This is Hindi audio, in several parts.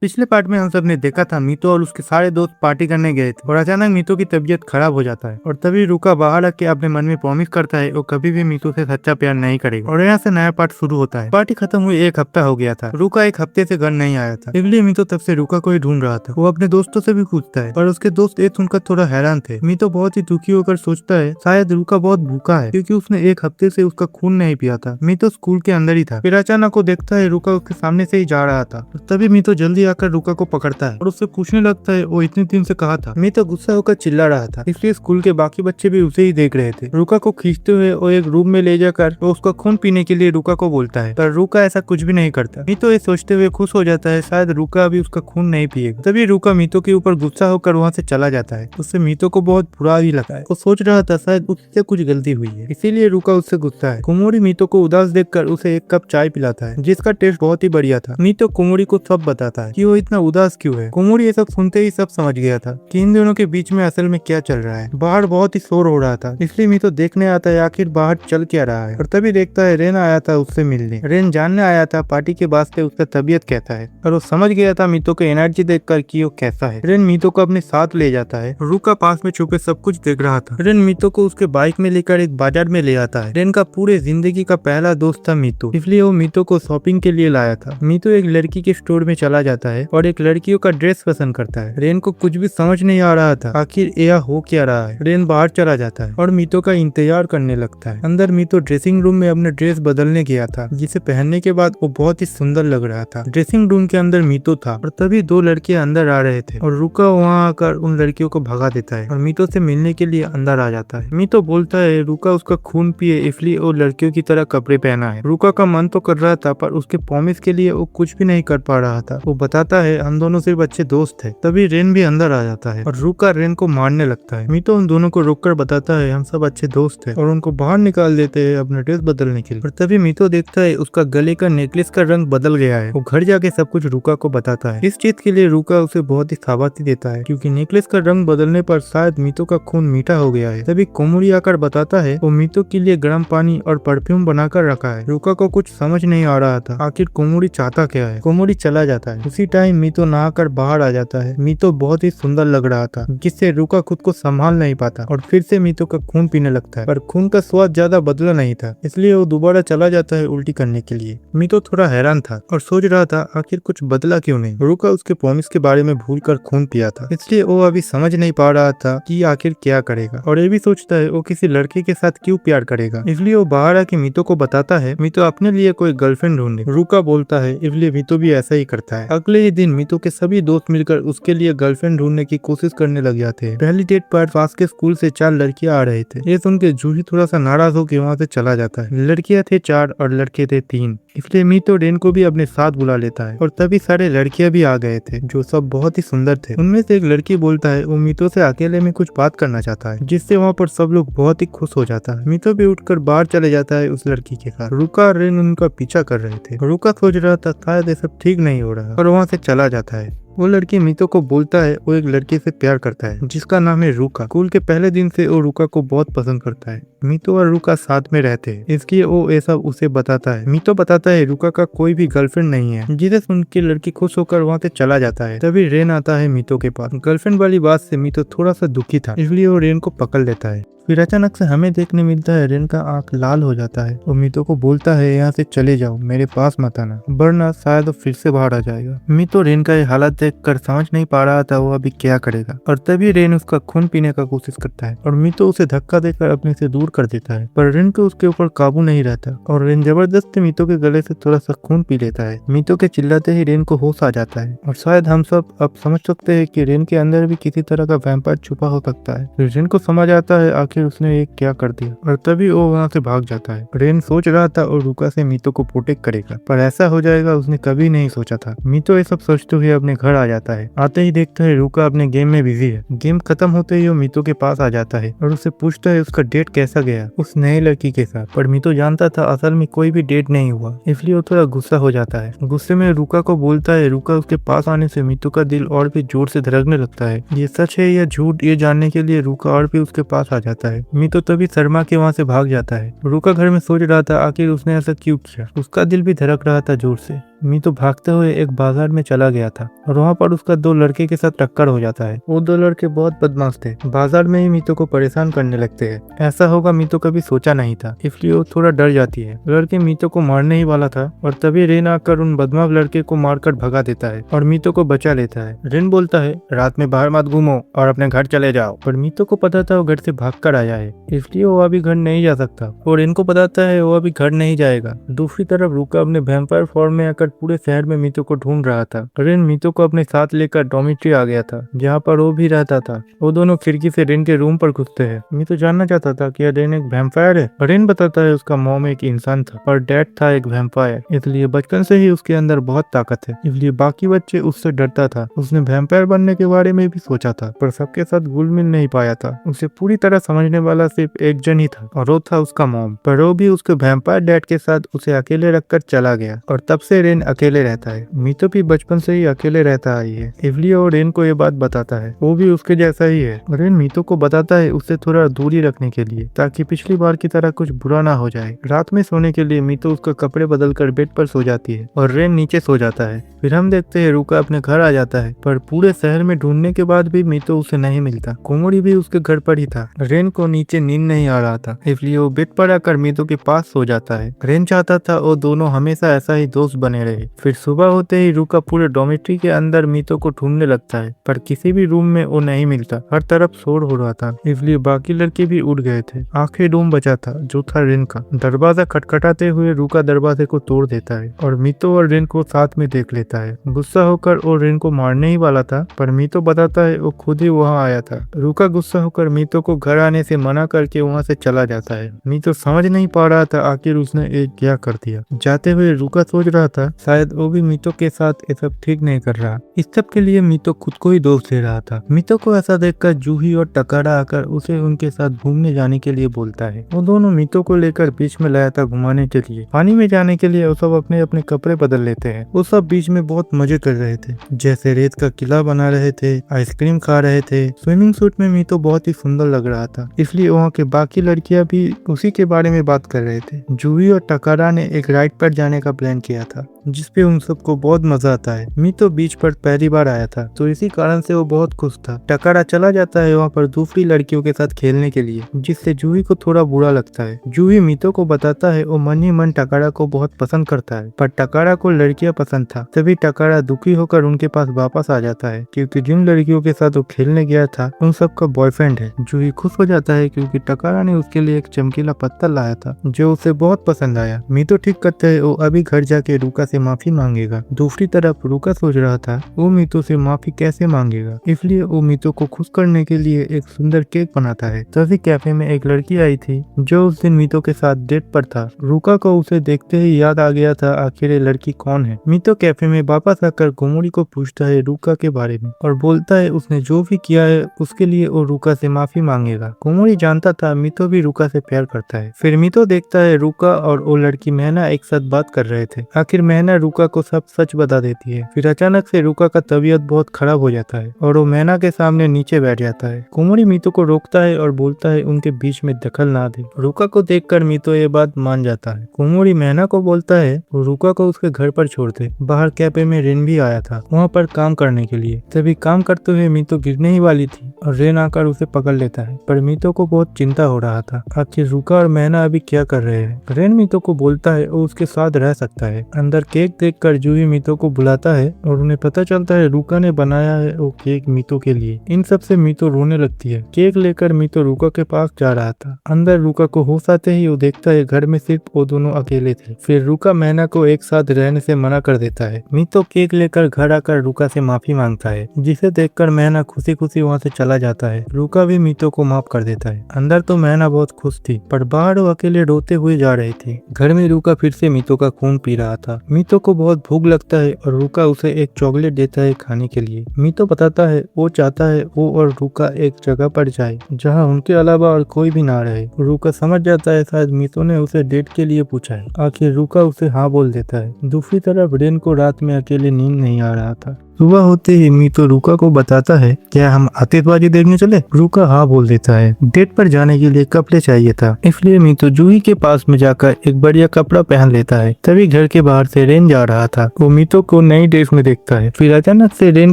पिछले पार्ट में हम सब ने देखा था मीतो और उसके सारे दोस्त पार्टी करने गए थे और अचानक मीतो की तबीयत खराब हो जाता है और तभी रुका बाहर आके अपने मन में प्रॉमिस करता है वो कभी भी मीतो से सच्चा प्यार नहीं करेगा। और यहाँ से नया पार्ट शुरू होता है। पार्टी खत्म हुई 1 हफ्ता हो गया था। रुका 1 हफ्ते से घर नहीं आया था, इसलिए मीतो तब से रुका को ही ढूंढ रहा था। वो अपने दोस्तों से भी पूछता है पर उसके दोस्त ये सुनकर थोड़ा हैरान थे। मीतो बहुत ही दुखी होकर सोचता है शायद रुका बहुत भूखा है क्योंकि उसने 1 हफ्ते से उसका खून नहीं पिया था। मीतो स्कूल के अंदर ही था। फिर अचानक वो देखता है रुका उसके सामने से ही जा रहा था। तभी मीतो जल्दी आकर रुका को पकड़ता है और उससे पूछने लगता है वो इतने दिन से कहा था। मीतो गुस्सा होकर चिल्ला रहा था, इसलिए स्कूल के बाकी बच्चे भी उसे ही देख रहे थे। रुका को खींचते हुए वो एक रूम में ले जाकर वो उसका खून पीने के लिए रुका को बोलता है, पर रुका ऐसा कुछ भी नहीं करता। मीतो ये सोचते हुए खुश हो जाता है शायद रुका अभी उसका खून नहीं पिएगा। तभी रुका मीतो के ऊपर गुस्सा होकर वहाँ से चला जाता है। उससे मीतो को बहुत बुरा भी लगा है। वो सोच रहा था शायद उससे कुछ गलती हुई है, इसीलिए रुका उससे गुस्सा है। कुमोरी मीतो को उदास देखकर उसे 1 कप चाय पिलाता है जिसका टेस्ट बहुत ही बढ़िया था। मीतो कुमोरी को सब बताता है कि वो इतना उदास क्यों है। कुमोरी ये सब सुनते ही सब समझ गया था कि इन दोनों के बीच में असल में क्या चल रहा है। बाहर बहुत ही शोर हो रहा था, इसलिए मीतो देखने आता है आखिर बाहर चल क्या रहा है। और तभी देखता है रेन आया था उससे मिलने। रेन जानने आया था पार्टी के बाद से उसका तबीयत कैसा है और वो समझ गया था मीतो की एनर्जी देखकर कि वो कैसा है। रेन मीतो को अपने साथ ले जाता है। रुका पास में छुपे सब कुछ देख रहा था। रेन मीतो को उसके बाइक में लेकर एक बाजार में ले आता है। रेन का पूरे जिंदगी का पहला दोस्त था मीतो, इसलिए वो मीतो को शॉपिंग के लिए लाया था। मीतो एक लड़की के स्टोर में चला जाता है और एक लड़कियों का ड्रेस पसंद करता है। रेन को कुछ भी समझ नहीं आ रहा था आखिर यह हो क्या रहा है। रेन बाहर चला जाता है और मीतो का इंतजार करने लगता है। अंदर मीतो ड्रेसिंग रूम में अपना ड्रेस बदलने गया था, जिसे पहनने के बाद वो बहुत ही सुंदर लग रहा था। ड्रेसिंग रूम के अंदर मीतो था और तभी 2 लड़कियां अंदर आ रहे थे और रुका वहाँ आकर उन लड़कियों को भगा देता है और मीतो से मिलने के लिए अंदर आ जाता है। मीतो बोलता है रुका उसका खून पिए इसलिए वो लड़कियों की तरह कपड़े पहना है। रुका का मन तो कर रहा था पर उसके प्रॉमिस के लिए वो कुछ भी नहीं कर पा रहा था। वो बताता है हम दोनों सिर्फ अच्छे दोस्त है। तभी रेन भी अंदर आ जाता है और रुका रेन को मारने लगता है। मीतो उन दोनों को रोककर बताता है हम सब अच्छे दोस्त हैं और उनको बाहर निकाल देते हैं अपना ड्रेस बदलने के लिए। और तभी मीतो देखता है उसका गले का नेकलेस का रंग बदल गया है। वो घर जाके सब कुछ रुका को बताता है। इस चीज के लिए रुका उसे बहुत ही शाबाशी देता है क्योंकि नेकलेस का रंग बदलने पर शायद मीतो का खून मीठा हो गया है। तभी कोमोरी आकर बताता है वो मीतो के लिए गर्म पानी और परफ्यूम बनाकर रखा है। रुका को कुछ समझ नहीं आ रहा था आखिर कोमोरी चाहता क्या है। कोमोरी चला जाता है। उसी टाइम मीतो नहाकर बाहर आ जाता है। मीतो बहुत ही सुंदर लग रहा था जिससे रुका खुद को संभाल नहीं पाता और फिर से मीतो का खून पीने लगता है, पर खून का स्वाद ज्यादा बदला नहीं था, इसलिए वो दोबारा चला जाता है उल्टी करने के लिए। मीतो थोड़ा हैरान था और सोच रहा था आखिर कुछ बदला क्यों नहीं। रुका उसके प्रॉमिस के बारे में भूलकर खून पिया था, इसलिए वो अभी समझ नहीं पा रहा था कि आखिर क्या करेगा और ये भी सोचता है वो किसी लड़के के साथ क्यों प्यार करेगा। इसलिए वो बाहर आके मीतो को बताता है मीतो अपने लिए कोई गर्लफ्रेंड ढूंढे। रुका बोलता है इसलिए मीतो भी ऐसा ही करता है। अगले ही दिन मीतो के सभी दोस्त मिलकर उसके लिए गर्लफ्रेंड ढूंढने की कोशिश करने लग जाते हैं। पहली डेट पर पास के स्कूल से 4 लड़कियां आ रहे थे। ये सुन के जूही थोड़ा सा नाराज होकर वहाँ से चला जाता है। लड़कियां थे 4 और लड़के थे 3, इसलिए मीतो रेन को भी अपने साथ बुला लेता है और तभी सारे लड़कियां भी आ गए थे जो सब बहुत ही सुंदर थे। उनमें से एक लड़की बोलता है वो मीतो से अकेले में कुछ बात करना चाहता है, जिससे वहाँ पर सब लोग बहुत ही खुश हो जाता है। मीतो भी उठकर बाहर चले जाता है उस लड़की के साथ। रुका और रेन उनका पीछा कर रहे थे। रुका सोच रहा था शायद ये सब ठीक नहीं हो रहा और वहाँ से चला जाता है। वो लड़की मीतो को बोलता है वो एक लड़के से प्यार करता है जिसका नाम है रुका। स्कूल के पहले दिन से वो रुका को बहुत पसंद करता है। मीतो और रुका साथ में रहते हैं, इसलिए वो ये सब उसे बताता है। मीतो बताता है रुका का कोई भी गर्लफ्रेंड नहीं है, जिसे सुन के लड़की खुश होकर वहाँ से चला जाता है। तभी रेन आता है मीतो के पास। गर्लफ्रेंड वाली बात से मीतो थोड़ा सा दुखी था, इसलिए वो रेन को पकड़ लेता है। फिर अचानक से हमें देखने मिलता है रेन का आंख लाल हो जाता है। वो मीतो को बोलता है यहाँ से चले जाओ, मेरे पास मत आना, वरना शायद वो फिर से बाहर आ जाएगा। मीतो रेन का ये हालत देखकर समझ नहीं पा रहा था वो अभी क्या करेगा और तभी रेन उसका खून पीने का कोशिश करता है और मीतो उसे धक्का देकर अपने से दूर कर देता है, पर रेन को उसके ऊपर काबू नहीं रहता और रेन जबरदस्ती मीतो के गले से थोड़ा सा खून पी लेता है। मीतो के चिल्लाते ही रेन को होश आ जाता है और शायद हम सब अब समझ सकते हैं कि रेन के अंदर भी किसी तरह का वैम्पायर छुपा हो सकता है। रेन को समझ आता है आखिर उसने एक क्या कर दिया और तभी वो वहाँ से भाग जाता है। रेन सोच रहा था और रुका से मीतो को प्रोटेक्ट करेगा, पर ऐसा हो जाएगा उसने कभी नहीं सोचा था। मीतो ये सब सोचते हुए अपने घर आ जाता है। आते ही देखता है रुका अपने गेम में बिजी है। गेम खत्म होते ही वो मीतो के पास आ जाता है और उससे पूछता है उसका डेट कैसा गया उस नए लड़की के साथ। पर मीतो जानता था असल में कोई भी डेट नहीं हुआ, इसलिए वो थोड़ा गुस्सा हो जाता है। गुस्से में रुका को बोलता है। रुका उसके पास आने से मीतो का दिल और भी जोर से धड़कने लगता है। ये सच है या झूठ ये जानने के लिए रुका और भी उसके पास आ जाता है। मीतो तभी शर्मा के वहाँ से भाग जाता है। रुका घर में सोच रहा था आखिर उसने ऐसा क्यों किया। उसका दिल भी धड़क रहा था जोर से। मीतो भागते हुए एक बाजार में चला गया था और वहाँ पर उसका दो लड़के के साथ टक्कर हो जाता है। वो दो लड़के बहुत बदमाश थे, बाजार में ही मीतो को परेशान करने लगते हैं। ऐसा होगा मीतो कभी सोचा नहीं था, इसलिए वो थोड़ा डर जाती है। लड़के मीतो को मारने ही वाला था और तभी रेन आकर उन बदमाश लड़के को मारकर भगा देता है और मीतो को बचा लेता है। रेन बोलता है, रात में बाहर मत घूमो और अपने घर चले जाओ। पर मीतो को पता था वो घर से भाग कर आया है, इसलिए वो अभी घर नहीं जा सकता और रेन को पता है वो अभी घर नहीं जाएगा। दूसरी तरफ रूका अपने वैम्पायर फॉर्म में आकर पूरे शहर में मीतो को ढूंढ रहा था। रेन मीतो को अपने साथ लेकर डॉर्मिटरी आ गया था, जहाँ पर वो भी रहता था। वो दोनों खिड़की से रेन के रूम पर घुसते हैं। मीतो जानना चाहता था कि रेन एक वैम्पायर है। रेन बताता है उसका मॉम एक इंसान था और डैड था एक वैम्पायर, इसलिए बचपन से ही उसके अंदर बहुत ताकत है, इसलिए बाकी बच्चे उससे डरता था। उसने वैम्पायर बनने के बारे में भी सोचा था, पर सबके साथ घुल मिल नहीं पाया था। उसे पूरी तरह समझने वाला सिर्फ एक जन ही था और वो था उसका मॉम। पर वो भी उसके वैम्पायर डैड के साथ उसे अकेले रखकर चला गया और तब से रेन अकेले रहता है। मीतो भी बचपन से ही अकेले रहता आई है, इसलिए वो रेन को ये बात बताता है। वो भी उसके जैसा ही है। रेन मीतो को बताता है उससे थोड़ा दूरी रखने के लिए, ताकि पिछली बार की तरह कुछ बुरा ना हो जाए। रात में सोने के लिए मीतो उसका कपड़े बदलकर बेड पर सो जाती है और रेन नीचे सो जाता है। फिर हम देखते हैं रूका अपने घर आ जाता है, पर पूरे शहर में ढूंढने के बाद भी मीतो उसे नहीं मिलता। कोमोरी भी उसके घर पर ही था। रेन को नीचे नींद नहीं आ रहा था, इसलिए वो बेड पर आकर मीतो के पास सो जाता है। रेन चाहता था वो दोनों हमेशा ऐसा ही दोस्त बने रहे। फिर सुबह होते ही रूका पूरे डॉर्मिटरी के अंदर मीतो को ढूंढने लगता है, पर किसी भी रूम में वो नहीं मिलता। हर तरफ शोर हो रहा था, इसलिए बाकी लड़के भी उठ गए थे। आखिरी रूम बचा था, जो था रेन का। दरवाजा खटखटाते हुए रूका दरवाजे को तोड़ देता है और मीतो और रेन को साथ में देख लेता है। गुस्सा होकर वो रेन को मारने ही वाला था, पर मीतो बताता है वो खुद ही वहाँ आया था। रूका गुस्सा होकर मीतो को घर आने से मना करके वहाँ से चला जाता है। मीतो समझ नहीं पा रहा था आखिर उसने एक क्या कर दिया। जाते हुए रूका सोच रहा था शायद वो भी मीतो के साथ ये सब ठीक नहीं कर रहा। इस सब के लिए मीतो खुद को ही दोष दे रहा था। मीतो को ऐसा देखकर जूही और टकारा आकर उसे उनके साथ घूमने जाने के लिए बोलता है। वो दोनों मीतो को लेकर बीच में लाया था घुमाने के लिए। पानी में जाने के लिए वो सब अपने अपने कपड़े बदल लेते हैं। वो सब बीच में बहुत मजे कर रहे थे, जैसे रेत का किला बना रहे थे, आइसक्रीम खा रहे थे। स्विमिंग सूट में मीतो बहुत ही सुंदर लग रहा था, इसलिए वहाँ के बाकी लड़कियां भी उसी के बारे में बात कर रहे थे। जूही और टकारा ने एक राइड पर जाने का प्लान किया था, जिसपे उन सबको बहुत मजा आता है। मीतो बीच पर पहली बार आया था, तो इसी कारण से वो बहुत खुश था। टकारा चला जाता है वहाँ पर दूसरी लड़कियों के साथ खेलने के लिए, जिससे जूही को थोड़ा बुरा लगता है। जूही मीतो को बताता है वो मन ही मन टकारा को बहुत पसंद करता है, पर टकारा को लड़कियां पसंद था। तभी टकारा दुखी होकर उनके पास वापस आ जाता है, क्योंकि जिन लड़कियों के साथ वो खेलने गया था उन सबका बॉयफ्रेंड है। जूही खुश हो जाता है क्योंकि टकारा ने उसके लिए एक चमकीला पत्थर लाया था, जो उसे बहुत पसंद आया। मीतो ठीक करते है वो अभी घर जाके रूका से माफी मांगेगा। दूसरी तरफ रूका सोच रहा था वो मीतो से माफी कैसे मांगेगा, इसलिए वो मीतो को खुश करने के लिए एक सुंदर केक बनाता है। तभी कैफे में एक लड़की आई थी जो उस दिन मीतो के साथ डेट पर था। रूका को उसे देखते ही याद आ गया था आखिर ये लड़की कौन है। मीतो कैफे में वापस आकर कोमोरी को पूछता है रूका के बारे में और बोलता है उसने जो भी किया है उसके लिए वो रूका से माफी मांगेगा। कोमोरी जानता था मीतो भी रूका से प्यार करता है। फिर मीतो देखता है रूका और वो लड़की महना एक साथ बात कर रहे थे। आखिर महना रूका को सब सच बता देती है। फिर अचानक से रूका का तबीयत बहुत खराब हो जाता है और वो महना के सामने नीचे बैठ जाता है। कोमोरी मीतो को रोकता है और बोलता है उनके बीच में दखल ना दे। रूका को देखकर मीतो ये बात मान जाता है। कोमोरी महना को बोलता है वो रूका को उसके घर पर छोड़ दे। बाहर कैफे में रेन भी आया था वहाँ पर काम करने के लिए। तभी काम करते हुए मीतो गिरने ही वाली थी और रेन आकर उसे पकड़ लेता है, पर मीतो को बहुत चिंता हो रहा था आखिर रूका और महना अभी क्या कर रहे हैं। रेन मीतो को बोलता है वो उसके साथ रह सकता है। अंदर केक देखकर जूही मीतो को बुलाता है और उन्हें पता चलता है रूका ने बनाया है वो केक मीतो के लिए। इन सब से मीतो रोने लगती है। केक लेकर मीतो रूका के पास जा रहा था। अंदर रूका को होश आते ही वो देखता है घर में सिर्फ वो दोनों अकेले थे। फिर रूका महना को एक साथ रहने से मना कर देता है। मीतो केक लेकर घर आकर रूका से माफी मांगता है, जिसे देखकर महना खुशी खुशी वहाँ से चला जाता है। रूका भी मीतो को माफ कर देता है। अंदर तो महना बहुत खुश थी, पर बाहर वो अकेले रोते हुए जा रही थी। घर में रूका फिर से मीतो का खून पी रहा था। मीतो को बहुत भूख लगता है और रूका उसे एक चॉकलेट देता है खाने के लिए। मीतो बताता है वो चाहता है वो और रूका एक जगह पर जाए जहाँ उनके अलावा और कोई भी ना रहे। रूका समझ जाता है शायद मीतो ने उसे डेट के लिए पूछा है। आखिर रूका उसे हाँ बोल देता है। दूसरी तरफ रेन को रात में अकेले नींद नहीं आ रहा था। सुबह होते ही मीतो रूका को बताता है, क्या हम आतिशबाजी देखने चले? रूका हाँ बोल देता है। डेट पर जाने के लिए कपड़े चाहिए था, इसलिए मीतो जूही के पास में जाकर एक बढ़िया कपड़ा पहन लेता है। तभी घर के बाहर से रेन जा रहा था। वो मीतो को नई ड्रेस में देखता है। फिर अचानक से रेन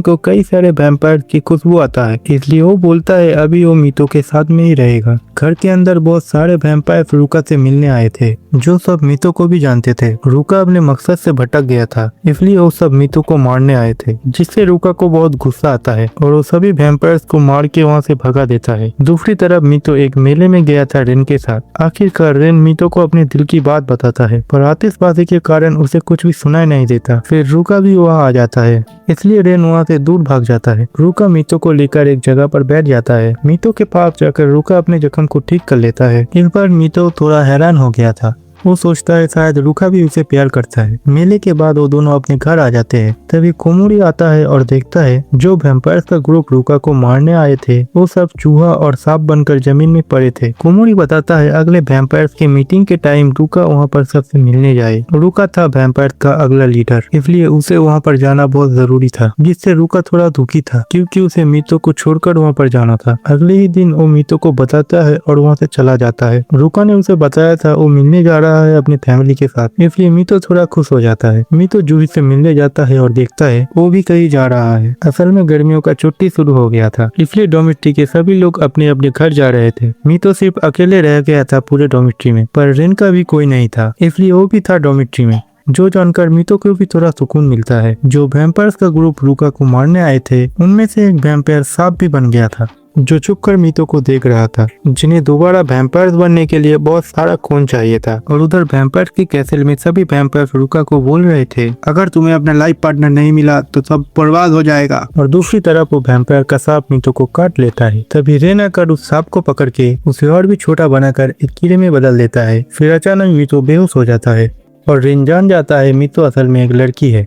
को कई सारे वैम्पायर की खुशबू आता है, इसलिए वो बोलता है अभी वो मीतो के साथ में ही रहेगा। घर के अंदर बहुत सारे वैम्पायर रूका से मिलने आए थे, जो सब मीतो को भी जानते थे। रूका अपने मकसद से भटक गया था, इसलिए वो सब मीतो को मारने आए थे, जिससे रूका को बहुत गुस्सा आता है और वो सभी वैम्पायर्स को मार के वहाँ से भगा देता है। दूसरी तरफ मीतो एक मेले में गया था रेन के साथ। आखिरकार रेन मीतो को अपने दिल की बात बताता है, पर आतिशबाजी के कारण उसे कुछ भी सुनाई नहीं देता। फिर रूका भी वहाँ आ जाता है, इसलिए रेन वहाँ से दूर भाग जाता है। रूका मीतो को लेकर एक जगह पर बैठ जाता है। मीतो के पास जाकर रूका अपने जख्म को ठीक कर लेता है। इस बार मीतो थोड़ा हैरान हो गया था। वो सोचता है शायद रूका भी उसे प्यार करता है। मेले के बाद वो दोनों अपने घर आ जाते हैं। तभी कोमोरी आता है और देखता है जो वैम्पायर्स का ग्रुप रूका को मारने आए थे वो सब चूहा और सांप बनकर जमीन में पड़े थे। कोमोरी बताता है अगले वैम्पायर्स की मीटिंग के टाइम रूका वहाँ पर सबसे मिलने जाए। रूका था वैम्पायर का अगला लीडर, इसलिए उसे वहाँ पर जाना बहुत जरूरी था, जिससे रूका थोड़ा दुखी था क्योंकि उसे मीतो को छोड़कर वहाँ पर जाना था। अगले ही दिन वो मीतो को बताता है और वहाँ से चला जाता है। रूका ने उसे बताया था वो मिलने जा रहा है अपनी फैमिली के साथ, इसलिए मीतो थोड़ा खुश हो जाता है। मीतो जूही से मिलने जाता है और देखता है वो भी कहीं जा रहा है। असल में गर्मियों का छुट्टी शुरू हो गया था, इसलिए डॉर्मिट्री के सभी लोग अपने अपने घर जा रहे थे। मीतो सिर्फ अकेले रह गया था पूरे डॉर्मिट्री में, पर रेन का भी कोई नहीं था, इसलिए वो भी था डॉर्मिट्री में। जो जानकर मीतो को भी थोड़ा सुकून मिलता है। जो वैम्पायर्स का ग्रुप रूका को मारने आए थे उनमें से एक वैम्पायर सांप भी बन गया था, जो छुपकर मीतो को देख रहा था, जिन्हें दोबारा वैम्पायर्स बनने के लिए बहुत सारा खून चाहिए था। और उधर वैम्पायर्स की कैसल में सभी वैम्पायर्स रूका को बोल रहे थे अगर तुम्हें अपना लाइफ पार्टनर नहीं मिला तो सब बर्बाद हो जाएगा। और दूसरी तरफ वो वैम्पायर का सांप मीतो को काट लेता है। तभी रेन आकर उस सांप को पकड़ के उसे और भी छोटा बनाकर एक कीड़े में बदल देता है। फिर अचानक मीतो बेहोश हो जाता है और रेन जान जाता है मीतो असल में एक लड़की है।